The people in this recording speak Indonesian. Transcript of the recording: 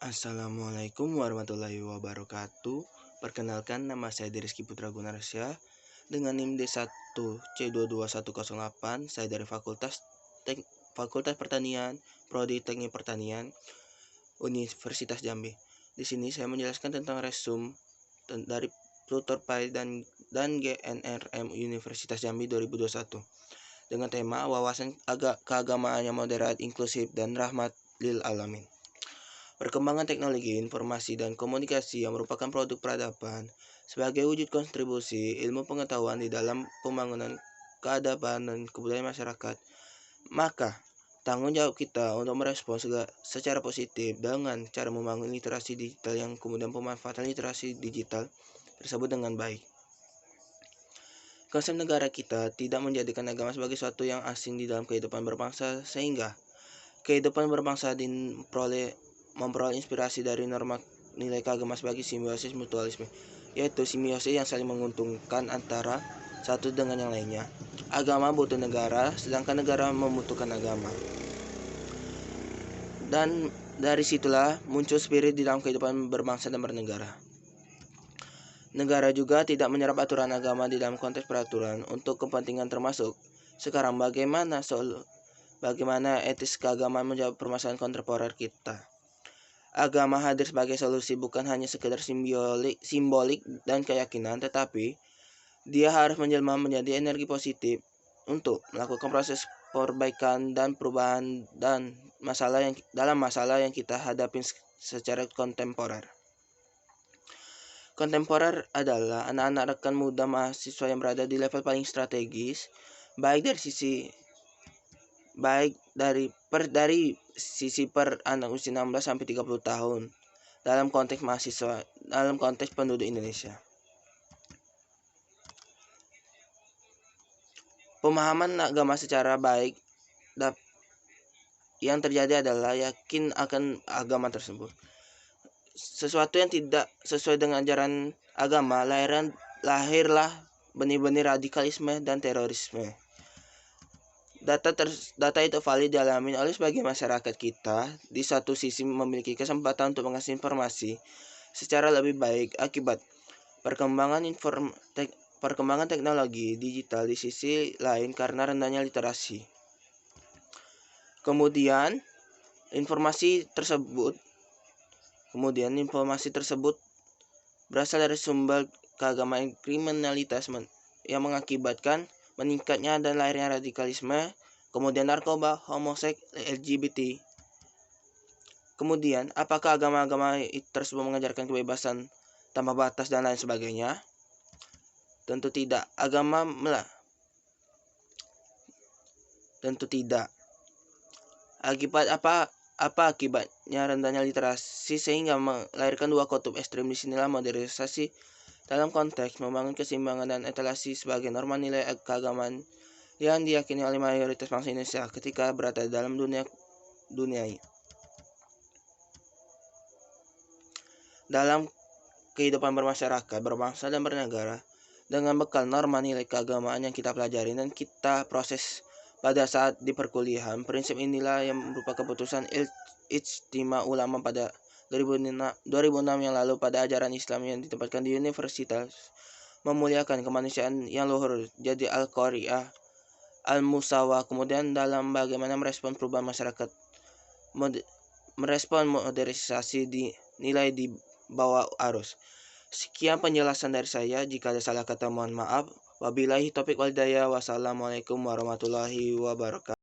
Assalamualaikum warahmatullahi wabarakatuh. Perkenalkan, nama saya Rizky Putra Gunarsya dengan NIM D1C22108. Saya dari Fakultas Pertanian, Prodi Teknik Pertanian, Universitas Jambi. Di sini saya menjelaskan tentang resume dari tutor PAI dan GNRM Universitas Jambi 2021 dengan tema wawasan keagamaan yang moderat, inklusif, dan rahmat lil alamin. Perkembangan teknologi informasi dan komunikasi yang merupakan produk peradaban sebagai wujud kontribusi ilmu pengetahuan di dalam pembangunan keadaban dan kebudayaan masyarakat. Maka, tanggung jawab kita untuk merespons secara positif dengan cara membangun literasi digital yang kemudian pemanfaatan literasi digital tersebut dengan baik. Konsep negara kita tidak menjadikan agama sebagai sesuatu yang asing di dalam kehidupan berbangsa, sehingga kehidupan berbangsa memperoleh inspirasi dari norma nilai keagamaan sebagai simbiosis mutualisme, yaitu simbiosis yang saling menguntungkan antara satu dengan yang lainnya. Agama butuh negara, sedangkan negara membutuhkan agama. Dan dari situlah muncul spirit di dalam kehidupan berbangsa dan bernegara. Negara juga tidak menyerap aturan agama di dalam konteks peraturan untuk kepentingan termasuk sekarang bagaimana etis keagamaan menjawab permasalahan kontemporer kita. Agama hadir sebagai solusi bukan hanya sekedar simbolik dan keyakinan, tetapi dia harus menjelma menjadi energi positif untuk melakukan proses perbaikan dan perubahan dan masalah yang kita hadapi secara kontemporer. Kontemporer adalah anak-anak rekan muda mahasiswa yang berada di level paling strategis, baik dari sisi anak usia 16 sampai 30 tahun dalam konteks mahasiswa, dalam konteks penduduk Indonesia. Pemahaman agama secara baik yang terjadi adalah yakin akan agama tersebut. Sesuatu yang tidak sesuai dengan ajaran agama, lahirlah benih-benih radikalisme dan terorisme. Data itu valid dialami oleh sebagian masyarakat kita. Di satu sisi memiliki kesempatan untuk mengakses informasi secara lebih baik akibat perkembangan teknologi digital, di sisi lain karena rendahnya literasi. Kemudian informasi tersebut berasal dari sumber keagamaan kriminalitas yang mengakibatkan meningkatnya dan lahirnya radikalisme, kemudian narkoba, homoseks, LGBT. Kemudian, apakah agama-agama tersebut mengajarkan kebebasan tanpa batas dan lain sebagainya? Tentu tidak. Tentu tidak. Apa akibatnya rendahnya literasi sehingga melahirkan dua kutub ekstrem? Disinilah modernisasi dalam konteks membangun keseimbangan dan etalasi sebagai norma nilai keagamaan yang diyakini oleh mayoritas bangsa Indonesia ketika berada dalam dunia dalam kehidupan bermasyarakat, berbangsa, dan bernegara dengan bekal norma nilai keagamaan yang kita pelajari dan kita proses pada saat di perkuliahan. Prinsip inilah yang merupakan keputusan Ijtima Ulama pada 2006 yang lalu pada ajaran Islam yang ditempatkan di universitas, memuliakan kemanusiaan yang luhur, jadi Al-Qari'ah, Al-Musawa. Kemudian dalam bagaimana merespon perubahan masyarakat, merespon modernisasi nilai di bawah arus. Sekian penjelasan dari saya. Jika ada salah kata mohon maaf. Wabillahi taufiq wal hidayah. Wassalamualaikum warahmatullahi wabarakatuh.